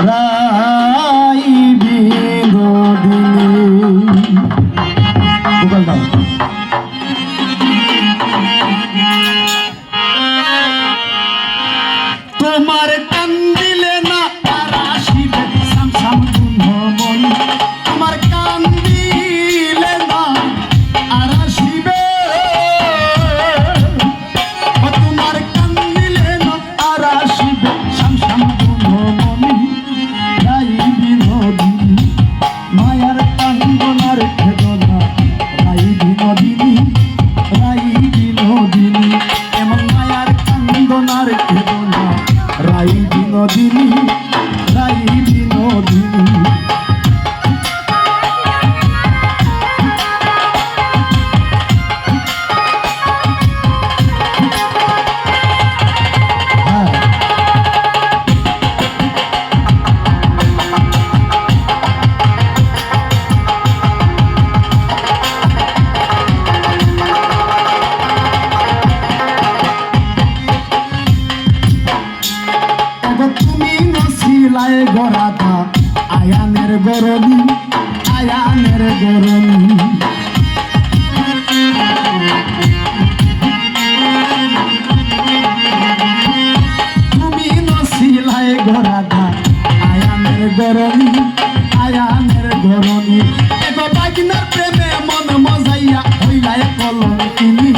রাই বিনোদিনী তোমার কান্দিলে না আর আসিবে সামসাম মন তোমার কান্দিলে না আর আসিবে তোমার কান্দিলে না আর আসিবে সামসাম মন রাই বিনোদিনী মায়ার কান্দনার বেদনা রাই বিনোদিনী এমন মায়ার কান্দনার বেদনা রাই বিনোদিনী তুমি নছিলায় গরাধা আয়ানের গরণী তুমি নছিলায় গরাধা আয়ানের গরণী এক বাগিনার প্রেমে মন মজাইয়া হইলায় কলঙ্কিনী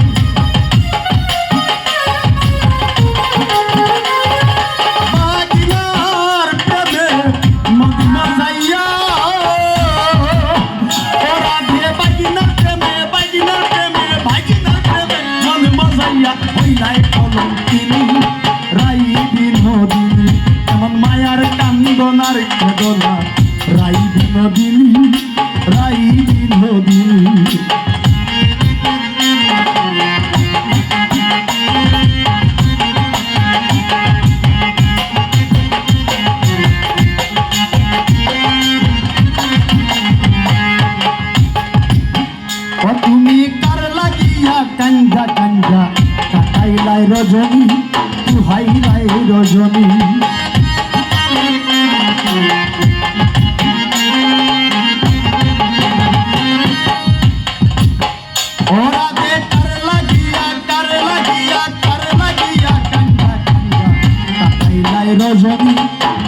রাই বিনোদিনী এমন মায়ার কান্দনার বেদনা রাই বিনোদিনী তুমি কার লাগিয়া কাঞ্জা কাটাইলাই রজনী তুহাইলাই রজনী ওরা যে কার লাগিয়া কাঞ্জা কাটাইলাই রজনী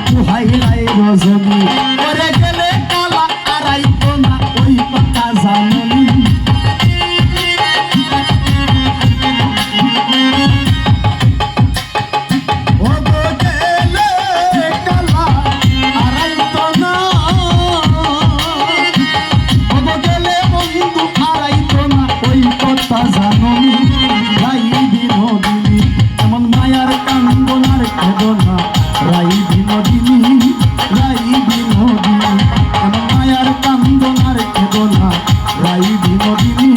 তুহাইলাই রজনী করে গেলে কালা আড়াইতো না ওই কথা জাননী এমন মায়ার কান্দনার বেদনা রাই বিনোদিনী এমন মায়ার কান্দনার বেদনা রাই বিনোদিনী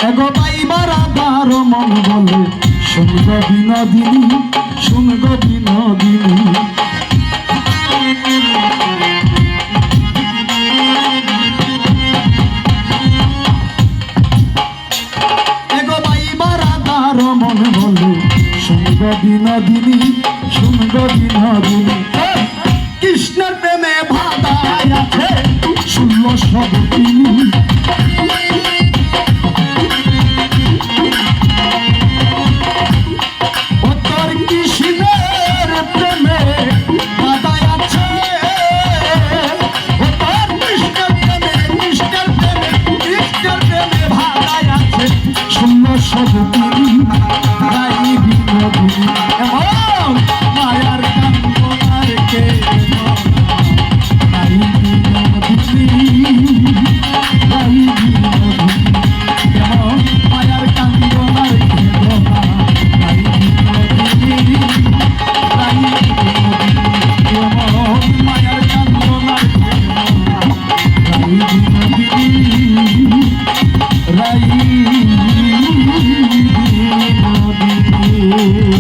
এগো পাইবার আধার মন বলে শুনগ বিনোদিনী এগো পাইবার আধার মন বলে শুনগ বিনোদিনী কৃষ্ণের প্রেমে ভাদায় আছে শুনল সব তিনি রাই বিনোদিনী এমন মায়ার কান্দনার কে রাই বিনোদিনী এমন মায়ার কান্দনার কে রাই বিনোদিনী এমন মায়ার কান্দনার কে রাই বিনোদিনী রাই বন্ধু